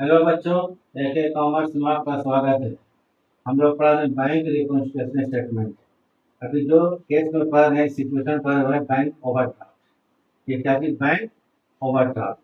Hello बच्चों, देखिए commerce में आपका स्वागत है। हम लोग पढ़ रहे हैं बैंक रिकॉन्स्ट्रक्शन स्टेटमेंट। अभी जो केस में पढ़ रहे हैं, सिचुएशन पढ़ रहे हैं बैंक ओवरड्राफ्ट। ये क्या चीज? Bank overdraft.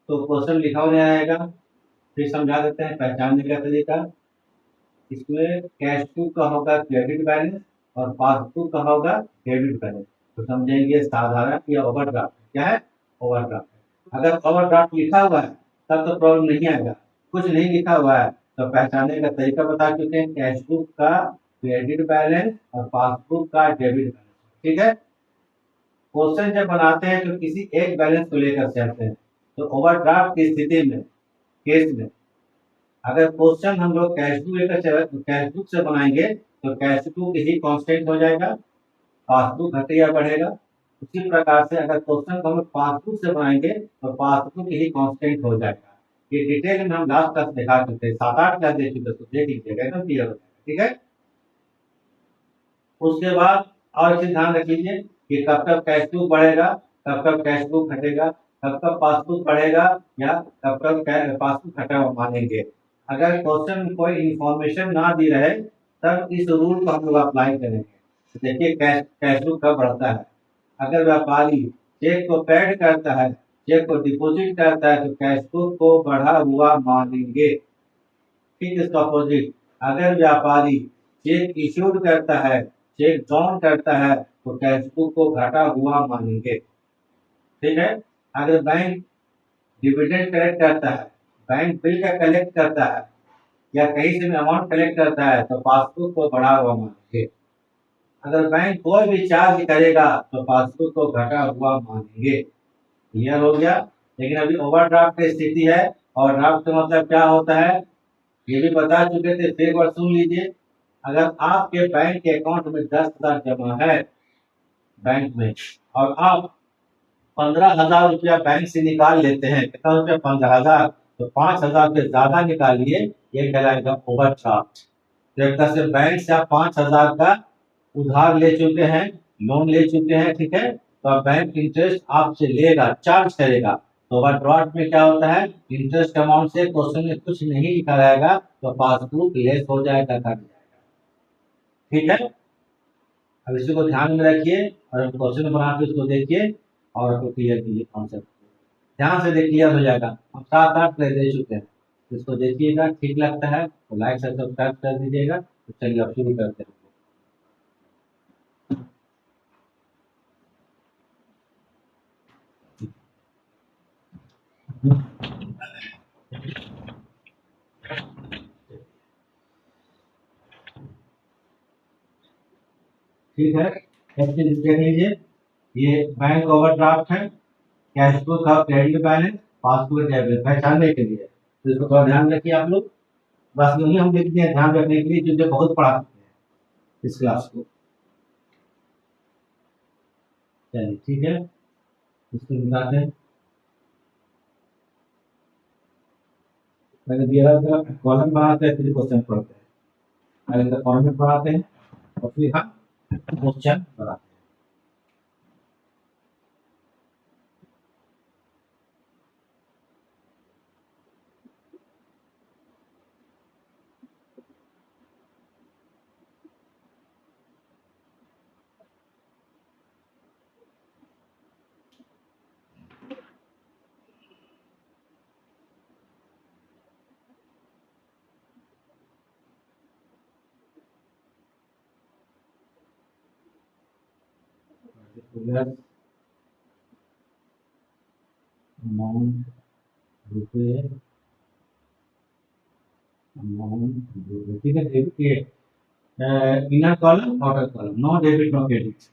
तो क्वेश्चन लिखा हुआ नहीं रहेगा, फिर समझा देते हैं पहचानने का तरीका। इसमें कैश बुक का होगा क्रेडिट बैलेंस और पासबुक का होगा डेबिट बैलेंस। तो समझेंगे साधारण या ओवरड्राफ्ट क्या है। ओवरड्राफ्ट अगर ओवरड्राफ्ट लिखा हुआ है तब तो प्रॉब्लम नहीं आएगा। कुछ नहीं लिखा हुआ है तो पहचानने का तरीका बता चुके हैं, कैश बुक का क्रेडिट बैलेंस और पासबुक का डेबिट बैलेंस। ठीक है। क्वेश्चन जब बनाते हैं तो किसी एक बैलेंस को लेकर चलते हैं। तो ओवरड्राफ्ट की स्थिति में, केस में, अगर क्वेश्चन हम लोग कैश बुक लेकर चले तो कैश बुक से बनाएंगे तो कैश बुक ही कांस्टेंट हो जाएगा, पासबुक घटे या बढ़ेगा। उसी प्रकार से अगर क्वेश्चन को हम लोग पासबुक से बनाएंगे तो पासबुक ही कांस्टेंट हो जाएगा। ये डिटेल में हम लास्ट क्लास दिखा चुके हैं, 7-8 क्लास देख चुके, तो देख लीजिएगा, एकदम क्लियर हो जाएगा। ठीक है। उसके बाद और चीज ध्यान रख लीजिए कि कब कब कैश बुक बढ़ेगा, कब कब कैश बुक घटेगा, कब कब पासबुक बढ़ेगा या कब कब पासबुक घटा हुआ मानेंगे। अगर क्वेश्चन में कोई इंफॉर्मेशन ना दी रहे तब इस रूल को हम लोग अप्लाई करेंगे। तो देखिए कैश बुक कब बढ़ता है। अगर व्यापारी चेक को पेड करता है, चेक को डिपॉजिट करता है तो कैश बुक को बढ़ा हुआ मानेंगे। ठीक, इसका अपोजिट, अगर व्यापारी चेक इश्यूड करता है, चेक ड्रॉन करता है तो कैश बुक को घटा हुआ मानेंगे। ठीक है। अगर बैंक डिविडेंड कलेक्ट करता है, बैंक बिल का कलेक्ट करता है या कहीं से भी अमाउंट कलेक्ट करता है तो पासबुक को बढ़ा हुआ मानेंगे। अगर बैंक कोई भी चार्ज करेगा तो पासबुक को घटा हुआ मानेंगे। क्लियर हो गया। लेकिन अभी ओवरड्राफ्ट की स्थिति है। ओवरड्राफ्ट का मतलब क्या होता है ये भी बता चुके थे, फिर एक बार सुन लीजिए। अगर आपके बैंक के अकाउंट में 10,000 जमा है बैंक में और आप 15,000 रुपया बैंक से निकाल लेते हैं, कितना रुपया? 15,000। तो 5,000 से ज्यादा निकालिए, ये कहलाएगा ओवरड्राफ्ट। तो एक तरह से बैंक से आप 5,000 का उधार ले चुके हैं, लोन ले चुके हैं। ठीक है। तो बैंक इंटरेस्ट आपसे लेगा, चार्ज करेगा। तो ओवरड्राफ्ट में क्या होता है, इंटरेस्ट अमाउंट से क्वेश्चन में कुछ नहीं लिखा रहेगा तो पासबुक लेस हो जाएगा, कट जाएगा। ठीक है। अब इसी को ध्यान में रखिए और क्वेश्चन बना के उसको देखिए और उसको क्लियर कीजिए कॉन्सेप्ट। ध्यान से देखिए, क्लियर हो जाएगा। हम 7-8 प्ले दे चुके हैं, इसको देखिएगा, ठीक लगता है तो लाइक से सब्सक्राइब कर दीजिएगा। तो चलिए अब शुरू करते हैं। ठीक है। एक चीज देख लीजिए, ये बैंक ओवरड्राफ्ट है, कैश बुक का क्रेडिट बैलेंस, पासबुक डेबिट पहचानने के लिए। तो इसको थोड़ा ध्यान रखिए आप लोग। बस यही हम लिखते हैं ध्यान रखने के लिए, जो बहुत पढ़ा चुके हैं इस क्लास को। चलिए ठीक है, इसको दिखाते हैं। पहले दिया हुआ कॉलम बनाते हैं, फिर क्वेश्चन पढ़ते हैं। पहले फॉर्मेट बनाते हैं और फिर हम क्वेश्चन बनाते हैं। पर्टिकुलर अमाउंट रुपये, अमाउंट रुपये। ठीक है। देखिए inner column outer column, no debit no credit.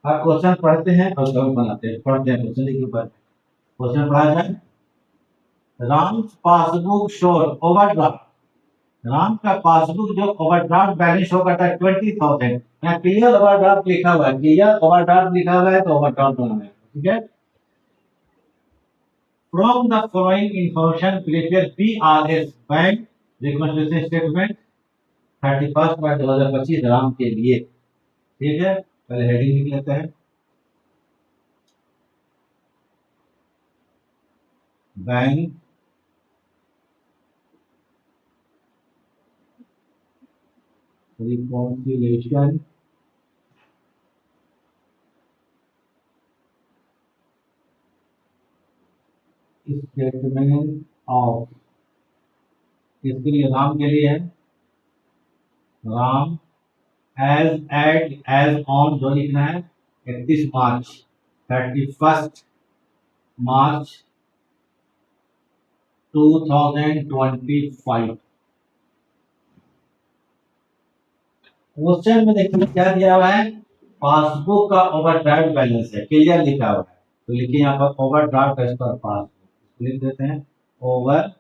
आप क्वेश्चन पढ़ते हैं और जवाब बनाते हैं, पढ़ते हैं क्वेश्चन के ऊपर। क्वेश्चन पढ़ा जाए, राम पासबुक शोर ओवरड्राफ्ट। राम का पासबुक जो ओवरड्राफ्ट बैलेंस शो करता है 20,000। यहाँ क्लियर ओवरड्राफ्ट लिखा हुआ है, क्लियर ओवरड्राफ्ट लिखा हुआ है तो ओवरड्राफ्ट बनाना है। ठीक है। From the following information prepare PRS bank reconstruction statement 31/2025 Ram के लिए। ठीक है। पहले हेडिंग लिख लेते हैं, बैंक रिकॉन्सिलेशन स्टेटमेंट ऑफ, किसके लिए, राम के लिए है, Ram as at as on जो लिखना है 31 मार्च, 31 मार्च 2025। क्वेश्चन में देखिए क्या दिया हुआ है, पासबुक का ओवरड्राफ्ट बैलेंस है, क्लियर लिखा हुआ है, तो लिखिए यहाँ पर ओवरड्राफ्ट एज पर पासबुक, लिख देते हैं over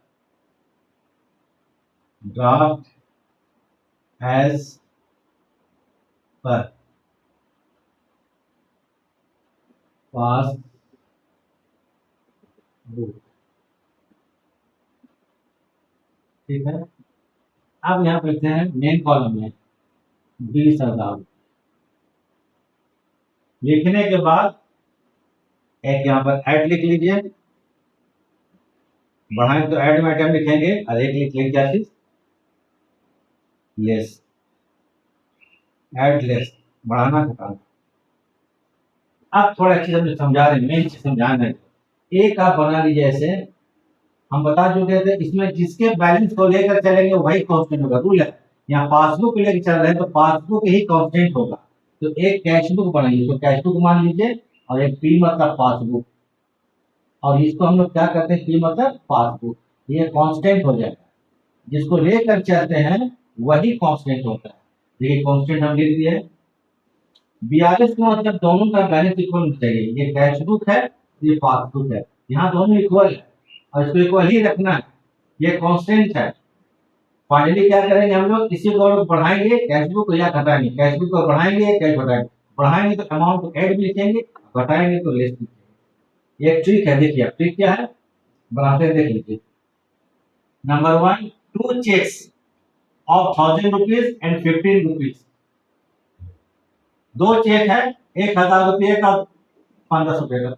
draft as per passbook. ठीक है, अब यहाँ पे लिखते हैं मेन कॉलम में 20,000 लिखने के बाद एक यहाँ पर ऐड लिख लीजिए, बढ़ाएं तो ऐड में आइटम लिखेंगे और एक लिख लेंगे क्या चीज, लेस, ऐड लेस, बढ़ाना घटाना। अब थोड़ा चीज हम समझा रहे हैं, मेन चीज समझा रहे हैं, एक आप बना लीजिए, ऐसे हम बता चुके थे, इसमें जिसके बैलेंस को लेकर चलेंगे वही कांस्टेंट होगा, रूल है। यहाँ पासबुक लेकर चल रहे हैं तो पासबुक ही कांस्टेंट होगा, तो एक कैश बुक बनाइए, तो कैश बुक मान लीजिए, और एक पी मतलब पासबुक, और इसको हम लोग क्या करते हैं, पी मतलब पासबुक, ये कांस्टेंट हो जाएगा, जिसको लेकर चलते हैं वही कांस्टेंट होता है। देखिए कांस्टेंट हम लिख दिए, 42 का मतलब दोनों का बैलेंस इक्वल चाहिए, ये कैश बुक है, ये पासबुक है, यहाँ दोनों इक्वल है और इसको इक्वल ही रखना है, ये कांस्टेंट है। फाइनली क्या करेंगे हम लोग, किसी को लोग बढ़ाएंगे कैश बुक या घटाएंगे, कैश बुक को बढ़ाएंगे, कैश घटाएंगे, बढ़ाएंगे तो अमाउंट को ऐड भी लिखेंगे, घटाएंगे तो लेस लिखेंगे। ये ट्रिक है, देखिए ट्रिक क्या है, बनाते देख लीजिए। Number 1, 2 cheques of 1000 rupees and 15 rupees, दो चेक है, 1,000 रुपये का 1500 रुपये का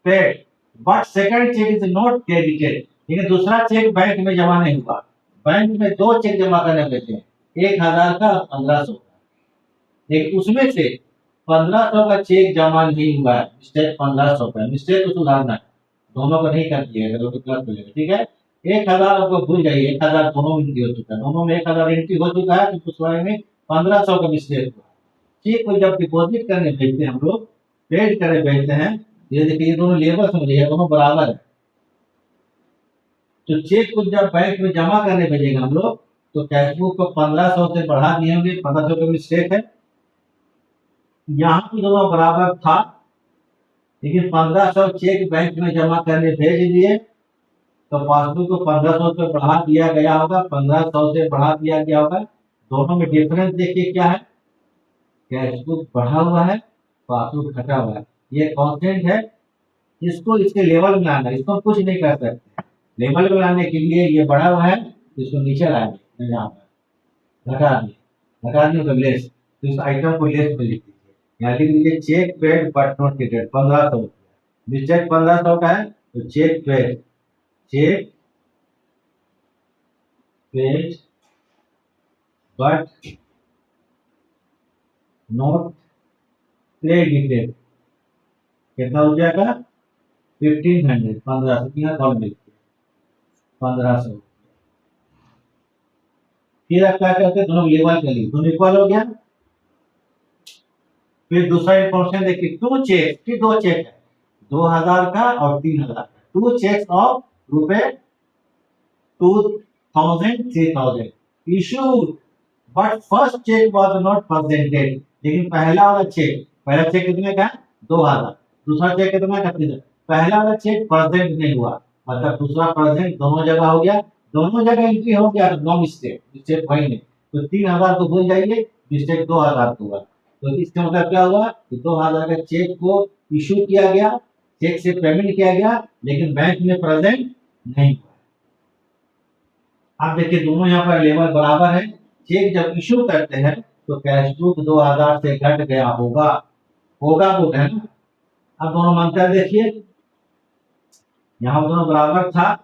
paid, but second cheque is not credited, लेकिन दूसरा चेक बैंक में जमा नहीं हुआ, बैंक में दो चेक जमा करने देते हैं, 1,000 का 1500 का, लेकिन उसमें से 1500 का चेक जमा नहीं हुआ है, मिस्टेक 1500 का मिस्टेक को सुधारना है, दोनों को नहीं कर दिएगा तो प्लस मिलेगा। ठीक है, 1,000 आपको भूल जाइए, 1,000 दोनों में एंट्री हो चुका है, दोनों में 1,000 एंट्री हो चुका है, तो उस वाले में 1500 का मिस्टेक हुआ। चेक को जब डिपॉजिट करने भेजते हैं हम लोग, पेड करने भेजते हैं, ये देखिए ये दोनों लेबर समझिए, दोनों बराबर है, तो चेक को जब बैंक में जमा करने भेजेंगे हम लोग, तो कैश बुक को 1500 से बढ़ा दिए होंगे, 1500 का मिस्टेक है, यहाँ पे दोनों बराबर था, लेकिन 1500 चेक बैंक में जमा करने भेज दिए, तो पासबुक को 1500 से बढ़ा दिया गया होगा, 1500 से बढ़ा दिया गया होगा, दोनों में डिफरेंस देखिए क्या है, कैश बुक बढ़ा हुआ है, पासबुक घटा हुआ है, ये कांस्टेंट है, इसको इसके लेवल में लाना, इसको हम कुछ नहीं कर सकते, लेवल में लाने के लिए ये बढ़ा हुआ है, इसको नीचे लाएंगे, यहाँ पर घटा दिए तो लेस, तो इस आइटम को लेस में लिख दीजिए, यहाँ लिख दीजिए cheque paid but not credited 1500, mistake 1500 का है, तो cheque paid, cheque paid but not credited, कितना हो जाएगा 1500, 1500 की कॉल मिलती है 1500। फिर आप क्या करते हैं, दोनों लेवल कर लिए, दोनों इक्वल हो गया। फिर दूसरा इंपोर्टेंट देखिए, टू चेक, फिर दो चेक है, 2000 का और 3000 का, टू चेक ऑफ रुपए 2000 3000 issued, but first cheque was not presented, लेकिन पहला वाला चेक, पहला चेक कितने का 2000, दूसरा चेक कितने का 3000, पहला वाला चेक प्रेजेंट नहीं हुआ, मतलब दूसरा प्रेजेंट दोनों जगह हो गया, दोनों जगह एंट्री हो गया, नो मिस्टेक, मिस्टेक वही नहीं, तो 3000 को भूल जाइए, मिस्टेक 2000 को हुआ, तो इसका मतलब क्या हुआ कि 2000 का चेक को इशू किया गया, चेक से पेमेंट किया गया, लेकिन बैंक में प्रेजेंट नहीं हुआ। आप देखिए दोनों यहाँ पर लेवल बराबर है, चेक जब इशू करते हैं तो कैश बुक 2000 से घट गया होगा, होगा बुक है ना। अब दोनों मंत्र देखिए, यहाँ दोनों बराबर था,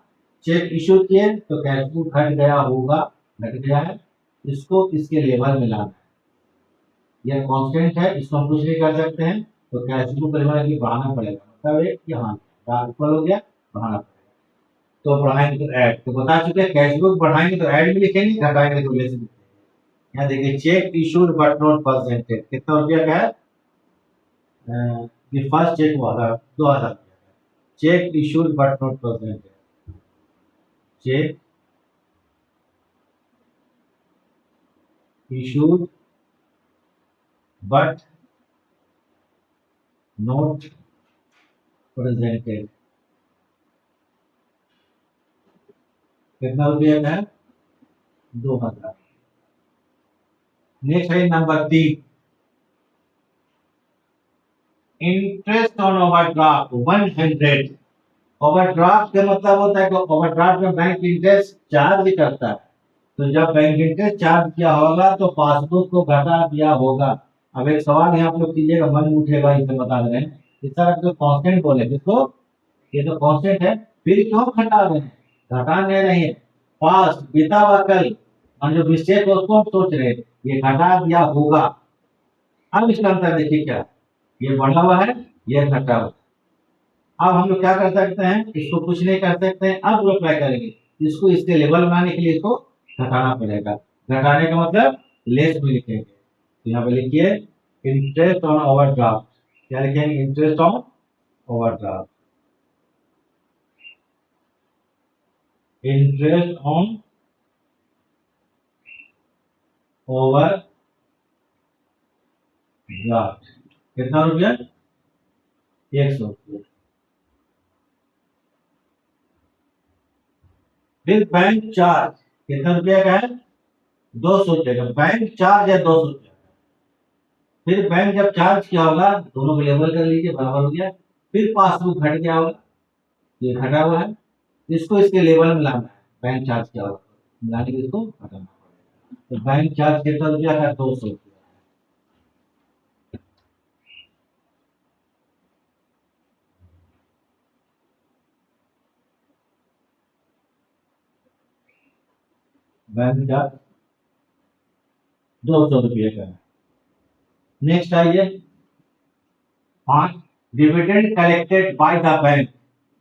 चेक इशू किए तो कैश बुक घट गया होगा, घट गया है, इसको इसके लेवल में लाना है। यह कांस्टेंट है, इसको हम कुछ नहीं कर सकते हैं, तो कैश बुक का लेवल भी बढ़ाना पड़ेगा, मतलब एक यहाँ इक्वल हो गया, बढ़ाना पड़ेगा। तो बढ़ाएंगे तो ऐड, तो बता चुके हैं कैश बुक बढ़ाएंगे तो ऐड भी लिखेंगे, घटाएंगे तो लेस भी लिखेंगे। यहाँ देखिए check issued but not presented, कितना रुपया का है? ये फर्स्ट चेक हुआ था 2000 cheque issued but not presented, cheque issued but not presented, कितना रुपया का है? 2000। नेक्स्ट है number 3, interest on overdraft 100। Overdraft का मतलब होता है कि ओवरड्राफ्ट में बैंक इंटरेस्ट चार्ज करता है, तो जब बैंक इंटरेस्ट चार्ज किया होगा तो पासबुक को घटा दिया होगा। अब एक सवाल यहाँ आप लोग कीजिएगा, मन में उठेगा, इसे बता रहे हैं इस तरह तो कांस्टेंट बोले जिसको, ये तो कांस्टेंट है, फिर क्यों घटा रहे हैं? घटाने नहीं है, पास्ट बीता हुआ कल और जो मिस्टेक है उसको हम सोच रहे हैं, ये घटा दिया होगा। अब इसका अंतर देखिए क्या, ये बढ़ा हुआ है, ये घटा हुआ। अब हम लोग क्या कर सकते हैं, इसको कुछ नहीं कर सकते हैं, अब लोग क्या करेंगे, इसको इसके लेवल बनाने के लिए इसको घटाना पड़ेगा। घटाने का मतलब लेस में लिखेंगे, तो यहाँ पे लिखिए इंटरेस्ट ऑन ओवरड्राफ्ट, क्या लिखेंगे? Interest on overdraft, interest on overdraft, कितना रुपया? 100 रुपया। फिर बैंक चार्ज कितना रुपया का है? 200 रुपये का बैंक चार्ज है, 200 रुपया। फिर बैंक जब चार्ज किया होगा, दोनों को लेवल कर लीजिए, बराबर हो गया। फिर पासबुक घट गया होगा, ये घटा हुआ है, इसको इसके लेवल में लाना है, बैंक चार्ज किया होगा, मिलाने के इसको घटाना पड़ेगा। तो बैंक चार्ज कितना रुपया का? 200 रुपया। बैंक चार्ज 200 रुपये का है। नेक्स्ट आइए, 5 dividend collected by the bank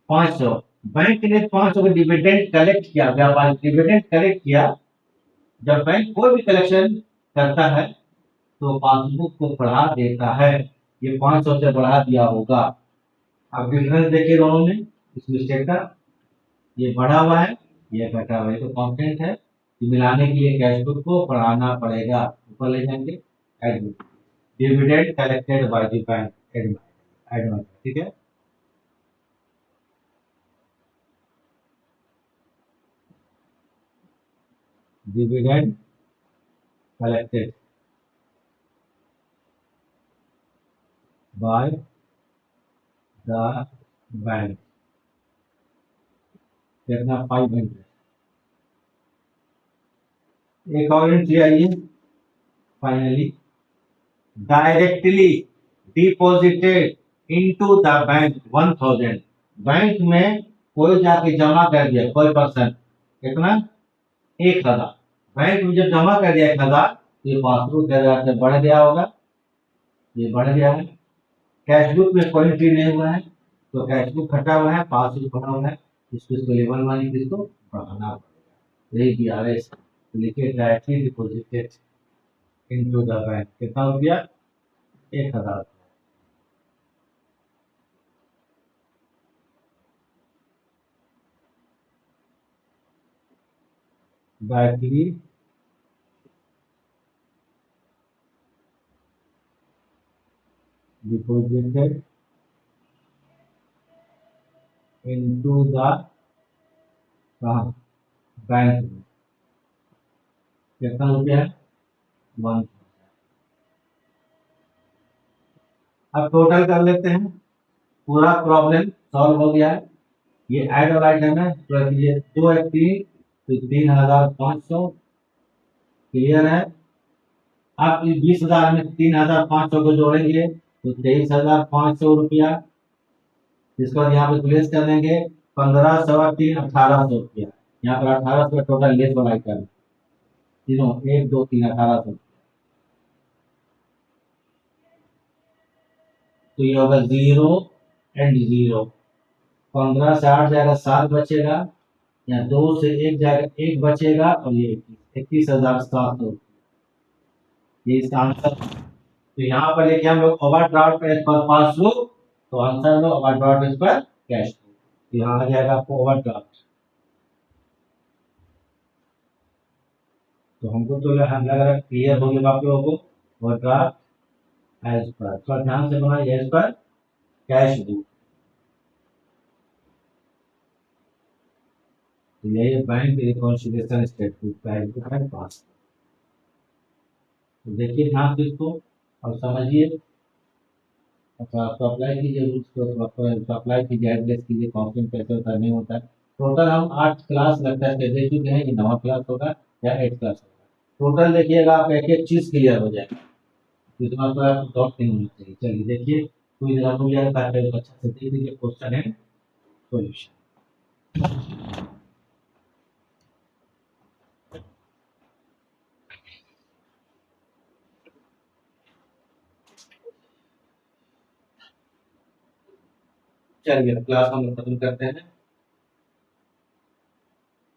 500। Bank ने 500 का डिविडेंड कलेक्ट किया, व्यापारी डिविडेंड कलेक्ट किया। जब बैंक कोई भी कलेक्शन करता है तो पासबुक को बढ़ा देता है, ये 500 से बढ़ा दिया होगा। अब डिफरेंस देखिए दोनों में, इस मिस्टेक का, ये बढ़ा हुआ है, ये घटा हुआ है, तो कांस्टेंट है, मिलाने के लिए कैश बुक को बढ़ाना पड़ेगा, ऊपर ले जाएंगे admit, dividend collected by the bank admit, ठीक है। Dividend collected by the bank, कितना? 500। एक और एंट्री आइए, finally directly deposited into the bank 1000। Bank में कोई जाके जमा कर दिया, कोई पर्सन, कितना? 1000। बैंक में जब जमा कर दिया 1000, तो ये पासबुक 1000 से बढ़ गया होगा, ये बढ़ गया है। कैश बुक में कोई एंट्री नहीं हुआ है, तो कैश बुक घटा हुआ है, पासबुक बढ़ा हुआ है, इसको लेवल वाली इसको बढ़ाना पड़ेगा। यही DRS लिखिए, directly deposited into the bank, कितना रुपया? 1000। Directly deposited into the bank, कितना रुपया है? 1000। अब टोटल कर लेते हैं, पूरा प्रॉब्लम सॉल्व हो गया है। ये ऐड और आइटम है, तो ये 2 एक 3, तो 3500 क्लियर है। आप इस 20,000 में 3500 को जोड़ेंगे तो 23,500 रुपया, इसके बाद यहाँ पे प्लेस कर देंगे 1500 3 1800 रुपया, यहाँ पर 1800 टोटल लेस वाला आइटम। तीनों 1 2 3 1800, तो ये होगा 0 एंड 0। 15 से 8 जाएगा 7 बचेगा, या 2 से 1 जाएगा 1 बचेगा, और ये 21,700, ये इसका आंसर। तो यहाँ पर लिखे हम लोग ओवरड्राफ्ट एज पर पासबुक, तो आंसर में overdraft as per cash book, तो यहाँ आ जाएगा आपको ओवरड्राफ्ट। तो हमको तो लग रहा है क्लियर हो गया आप लोगों को। ओवरड्राफ्ट एज पर, थोड़ा ध्यान से बनाइए, एज पर कैश बुक, तो ये bank reconciliation statement cash book है पास। तो देखिए ध्यान से इसको और समझिए। अच्छा, आपको अप्लाई कीजिए रूल्स को, आपको अप्लाई कीजिए, एड्रेस कीजिए, काउंसलिंग कैसे होता है नहीं होता है। टोटल हम 8 क्लास लगता है दे चुके हैं, ये 9वां क्लास होगा या 8 क्लास होगा। टोटल देखिएगा आप एक एक चीज क्लियर हो जाएगा, इसमें आपको डाउट नहीं होना चाहिए। चलिए देखिए, कोई जगह भूल जाए तो अच्छा से देख लीजिए क्वेश्चन है सॉल्यूशन। चलिए क्लास हम खत्म करते हैं।